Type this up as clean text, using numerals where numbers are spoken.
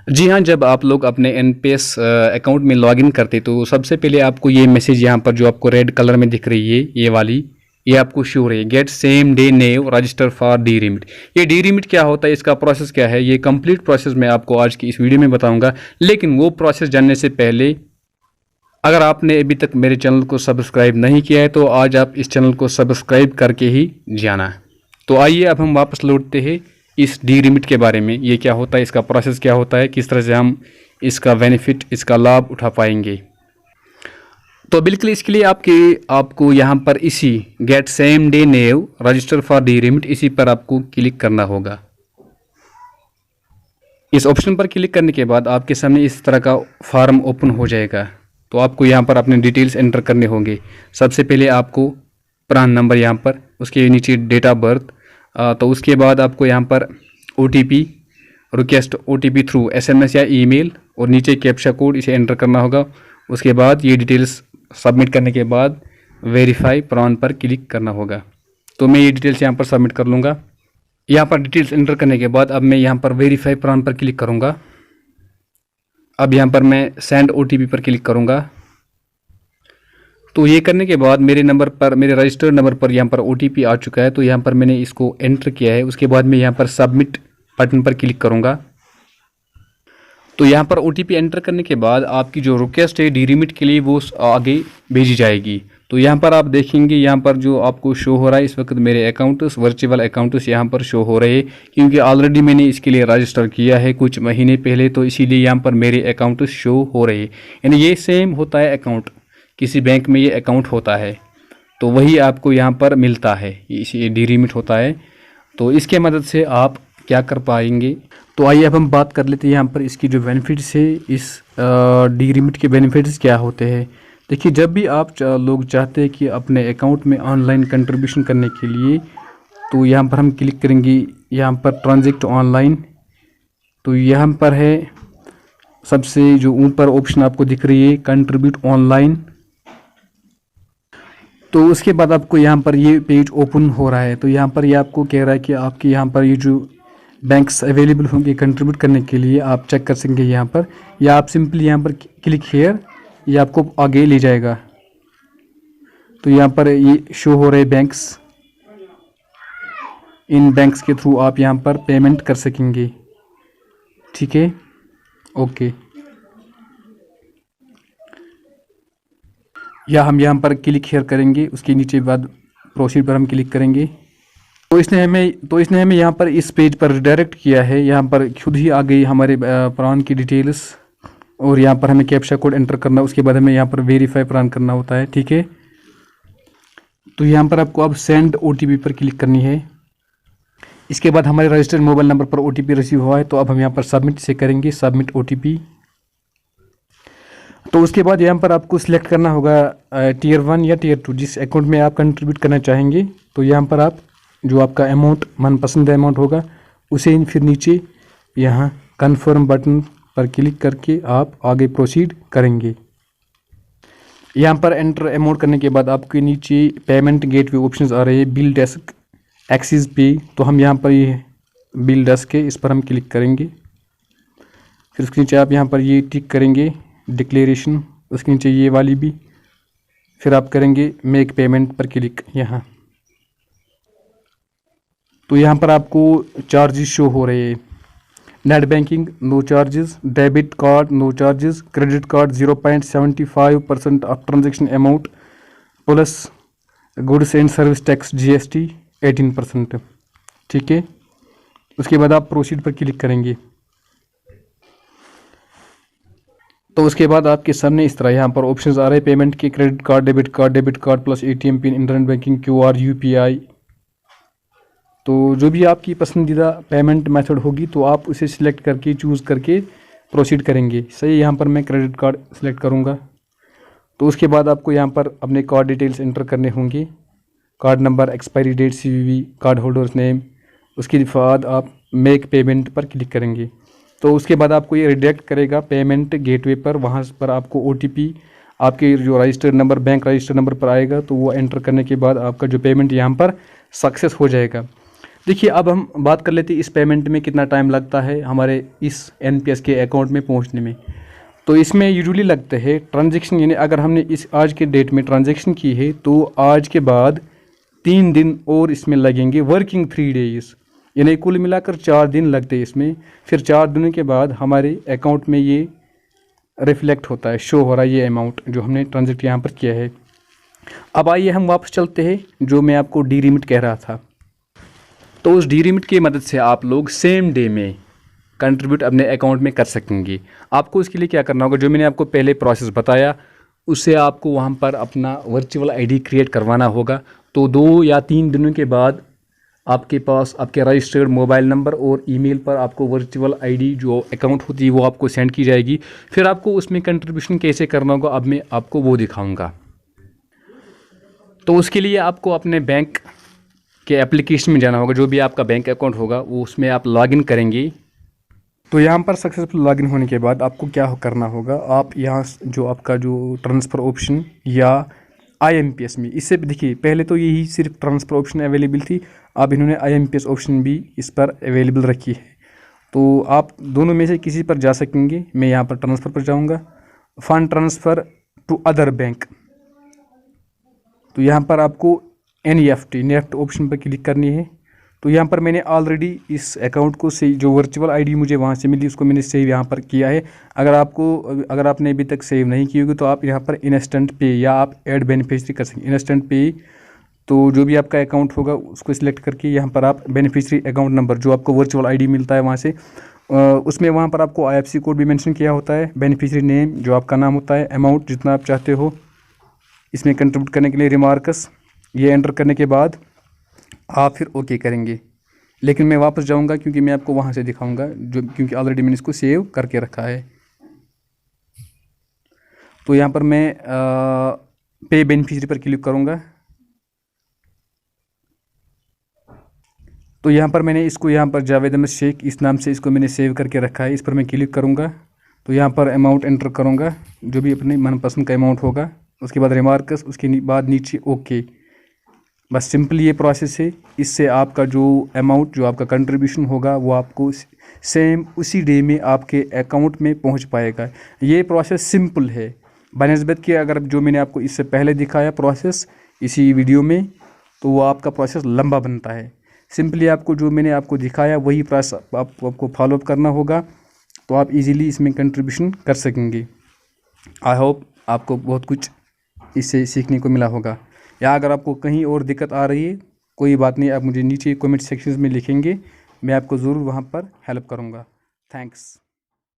जी हाँ, जब आप लोग अपने एनपीएस अकाउंट में लॉगिन करते तो सबसे पहले आपको ये मैसेज यहाँ पर जो आपको रेड कलर में दिख रही है ये वाली, ये आपको शो हो रही है, get same day naive register for D remit. ये डी रिमिट क्या होता है, इसका प्रोसेस क्या है, ये कंप्लीट प्रोसेस मैं आपको आज की इस वीडियो में बताऊंगा। लेकिन वो प्रोसेस जानने से पहले अगर आपने अभी तक मेरे चैनल को सब्सक्राइब नहीं किया है तो आज आप इस चैनल को सब्सक्राइब करके ही जाना। तो आइए अब हम वापस लौटते हैं इस डी रिमिट के बारे में। ये क्या होता है, इसका प्रोसेस क्या होता है, किस तरह से हम इसका बेनिफिट, इसका लाभ उठा पाएंगे। तो बिल्कुल इसके लिए आपको यहाँ पर इसी get same day naive register for D remit, इसी पर आपको क्लिक करना होगा। इस ऑप्शन पर क्लिक करने के बाद आपके सामने इस तरह का फॉर्म ओपन हो जाएगा। तो आपको यहाँ पर अपने डिटेल्स एंटर करने होंगे। सबसे पहले आपको प्रान नंबर यहाँ पर, उसके नीचे डेट ऑफ बर्थ, तो उसके बाद आपको यहाँ पर OTP, request OTP through SMS या ईमेल, और नीचे कैप्चा कोड, इसे एंटर करना होगा। उसके बाद ये डिटेल्स सबमिट करने के बाद वेरीफाई प्रान पर क्लिक करना होगा। तो मैं ये डिटेल्स यहाँ पर सबमिट कर लूँगा। यहाँ पर डिटेल्स एंटर करने के बाद अब मैं यहाँ पर वेरीफाई प्रान पर क्लिक करूँगा। अब यहाँ पर मैं सेंड OTP पर क्लिक करूँगा। तो ये करने के बाद मेरे नंबर पर, मेरे रजिस्टर्ड नंबर पर यहाँ पर OTP आ चुका है। तो यहाँ पर मैंने इसको एंटर किया है। उसके बाद मैं यहाँ पर सबमिट बटन पर क्लिक करूँगा। तो यहाँ पर OTP एंटर करने के बाद आपकी जो रिक्वेस्ट है डी रिमिट के लिए वो आगे भेजी जाएगी। तो यहाँ पर आप देखेंगे, यहाँ पर जो आपको शो हो रहा है इस वक्त मेरे अकाउंट्स, वर्चुअल अकाउंट्स यहाँ पर शो हो रहे हैं, क्योंकि ऑलरेडी मैंने इसके लिए रजिस्टर किया है कुछ महीने पहले। तो इसीलिए यहाँ पर मेरे अकाउंट्स शो हो रहे हैं। यानी ये सेम होता है अकाउंट, किसी बैंक में ये अकाउंट होता है तो वही आपको यहाँ पर मिलता है, इसी डी रिमिट होता है। तो इसके मदद से आप क्या कर पाएंगे। तो आइए अब हम बात कर लेते हैं यहाँ पर इसकी जो बेनिफिट्स है, इस डी रिमिट के बेनिफिट्स क्या होते हैं। देखिए, जब भी आप लोग चाहते हैं कि अपने अकाउंट में ऑनलाइन कंट्रीब्यूशन करने के लिए, तो यहाँ पर हम क्लिक करेंगे, यहाँ पर ट्रांजैक्ट ऑनलाइन। तो यहाँ पर है सबसे जो ऊपर ऑप्शन आपको दिख रही है कंट्रीब्यूट ऑनलाइन। तो उसके बाद आपको यहाँ पर ये पेज ओपन हो रहा है। तो यहाँ पर ये आपको कह रहा है कि आपके यहाँ पर ये जो बैंक्स अवेलेबल होंगे कंट्रीब्यूट करने के लिए, आप चेक कर सकेंगे यहाँ पर, या आप सिंपली यहाँ पर क्लिक हेयर, ये आपको आगे ले जाएगा। तो यहाँ पर ये शो हो रहे बैंक्स, इन बैंक्स के थ्रू आप यहाँ पर पेमेंट कर सकेंगे। ठीक है, ओके। या हम यहाँ पर क्लिक हेयर करेंगे, उसके नीचे बाद प्रोसीड पर हम क्लिक करेंगे। तो इसने हमें यहाँ पर इस पेज पर रिडायरेक्ट किया है। यहाँ पर खुद ही आ गई हमारे प्रान की डिटेल्स, और यहाँ पर हमें कैप्चा कोड एंटर करना, उसके बाद हमें यहाँ पर वेरीफाई प्रान करना होता है। ठीक है, तो यहाँ पर आपको अब सेंड OTP पर क्लिक करनी है। इसके बाद हमारे रजिस्टर्ड मोबाइल नंबर पर OTP रिसीव हुआ है। तो अब हम यहाँ पर सबमिट से करेंगे, सबमिट OTP। तो उसके बाद यहाँ पर आपको सिलेक्ट करना होगा Tier 1 या Tier 2, जिस अकाउंट में आप कंट्रीब्यूट करना चाहेंगे। तो यहाँ पर आप जो आपका अमाउंट, मनपसंद अमाउंट होगा, उसे फिर नीचे यहाँ कन्फर्म बटन पर क्लिक करके आप आगे प्रोसीड करेंगे। यहाँ पर एंटर अमाउंट करने के बाद आपके नीचे पेमेंट गेटवे ऑप्शंस आ रहे हैं, बिल डेस्क, एक्सिस पे। तो हम यहाँ पर ये बिल डेस्क है, इस पर हम क्लिक करेंगे। फिर उसके नीचे आप यहाँ पर ये टिक करेंगे डिक्लेरेशन, उसके नीचे ये वाली भी, फिर आप करेंगे मेक पेमेंट पर क्लिक यहाँ। तो यहाँ पर आपको चार्जेस शो हो रहे हैं, net banking no charges, debit card no charges, credit card 0.75% of transaction amount plus goods and service tax GST 18%। ठीक है, उसके बाद आप प्रोसीड पर क्लिक करेंगे। तो उसके बाद आपके सामने इस तरह यहाँ पर ऑप्शंस आ रहे हैं पेमेंट के, credit card, debit card plus ATM pin, internet banking, QR, UPI। तो जो भी आपकी पसंदीदा पेमेंट मेथड होगी तो आप उसे सिलेक्ट करके, चूज़ करके प्रोसीड करेंगे। सही, यहाँ पर मैं क्रेडिट कार्ड सिलेक्ट करूँगा। तो उसके बाद आपको यहाँ पर अपने कार्ड डिटेल्स एंटर करने होंगे, card number, expiry date, CVV, card holders name. उसके बाद आप मेक पेमेंट पर क्लिक करेंगे। तो उसके बाद आपको ये रिडायरेक्ट करेगा पेमेंट गेटवे पर, वहाँ पर आपको OTP आपके जो registered number, bank registered number पर आएगा। तो वो एंटर करने के बाद आपका जो पेमेंट यहाँ पर सक्सेस हो जाएगा। देखिए अब हम बात कर लेते हैं इस पेमेंट में कितना टाइम लगता है हमारे इस एनपीएस के अकाउंट में पहुंचने में। तो इसमें यूजुअली लगता है ट्रांजैक्शन, यानी अगर हमने इस आज के डेट में ट्रांजैक्शन की है तो आज के बाद 3 दिन और इसमें लगेंगे, वर्किंग 3 डेज, यानी कुल मिलाकर 4 दिन लगते हैं इसमें। फिर 4 दिनों के बाद हमारे अकाउंट में ये रिफ्लेक्ट होता है, शो हो रहा है ये अमाउंट जो हमने ट्रांजेक्ट यहाँ पर किया है। अब आइए हम वापस चलते हैं जो मैं आपको डी रिमिट कह रहा था। तो उस डी रिमिट की मदद से आप लोग सेम डे में कंट्रीब्यूट अपने अकाउंट में कर सकेंगे। आपको इसके लिए क्या करना होगा, जो मैंने आपको पहले प्रोसेस बताया उससे आपको वहाँ पर अपना वर्चुअल आईडी क्रिएट करवाना होगा। तो 2 या 3 दिनों के बाद आपके पास आपके रजिस्टर्ड मोबाइल नंबर और ईमेल पर आपको वर्चुअल आईडी जो अकाउंट होती है वो आपको सेंड की जाएगी। फिर आपको उसमें कंट्रीब्यूशन कैसे करना होगा अब मैं आपको वो दिखाऊंगा। तो उसके लिए आपको अपने बैंक के एप्लीकेशन में जाना होगा, जो भी आपका बैंक अकाउंट होगा वो उसमें आप लॉगिन करेंगे। तो यहाँ पर सक्सेसफुल लॉगिन होने के बाद आपको क्या करना होगा, आप यहाँ जो आपका जो ट्रांसफ़र ऑप्शन या आईएमपीएस में, इससे देखिए पहले तो यही सिर्फ ट्रांसफ़र ऑप्शन अवेलेबल थी, अब इन्होंने आईएमपीएस ऑप्शन भी इस पर अवेलेबल रखी है। तो आप दोनों में से किसी पर जा सकेंगे। मैं यहाँ पर ट्रांसफ़र पर जाऊँगा, fund transfer to other bank. तो यहाँ पर आपको नेफ्ट ऑप्शन पर क्लिक करनी है। तो यहाँ पर मैंने ऑलरेडी इस अकाउंट को सेव, जो वर्चुअल आईडी मुझे वहाँ से मिली उसको मैंने सेव यहाँ पर किया है। अगर आपने अभी तक सेव नहीं की होगी तो आप यहाँ पर इंस्टेंट पे या आप ऐड बेनिफिशियरी कर सकेंगे। इंस्टेंट पे तो जो भी आपका अकाउंट होगा उसको सिलेक्ट करके यहाँ पर आप बेनिफिशियरी अकाउंट नंबर जो आपको वर्चुअल आईडी मिलता है वहाँ से उसमें वहाँ पर आपको IFSC कोड भी मेंशन किया होता है, बेनिफिशियरी नेम जो आपका नाम होता है, अमाउंट जितना आप चाहते हो इसमें कंट्रीब्यूट करने के लिए, रिमार्क्स ये एंटर करने के बाद आप फिर ओके करेंगे। लेकिन मैं वापस जाऊंगा क्योंकि मैं आपको वहाँ से दिखाऊंगा क्योंकि ऑलरेडी मैंने इसको सेव करके रखा है। तो यहाँ पर मैं पे बेनिफिशियरी पर क्लिक करूँगा। तो यहाँ पर मैंने इसको यहाँ पर जावेद अहमद शेख इस नाम से इसको मैंने सेव करके रखा है। इस पर मैं क्लिक करूँगा तो यहाँ पर अमाउंट एंटर करूँगा जो भी अपने मनपसंद का अमाउंट होगा, उसके बाद रिमार्क्स, उसके बाद नीचे ओके। बस सिंपल ये प्रोसेस है। इससे आपका जो अमाउंट जो आपका कंट्रीब्यूशन होगा वो आपको सेम उसी डे में आपके अकाउंट में पहुंच पाएगा। ये प्रोसेस सिंपल है बनिस्बत के अगर जो मैंने आपको इससे पहले दिखाया प्रोसेस इसी वीडियो में, तो वो आपका प्रोसेस लंबा बनता है। सिंपली आपको जो मैंने आपको दिखाया वही प्रोसेस आपको फॉलोअप करना होगा, तो आप इजीली इसमें कंट्रीब्यूशन कर सकेंगे। आई होप आपको बहुत कुछ इससे सीखने को मिला होगा। या अगर आपको कहीं और दिक्कत आ रही है कोई बात नहीं, आप मुझे नीचे कमेंट सेक्शन में लिखेंगे, मैं आपको ज़रूर वहाँ पर हेल्प करूँगा। थैंक्स।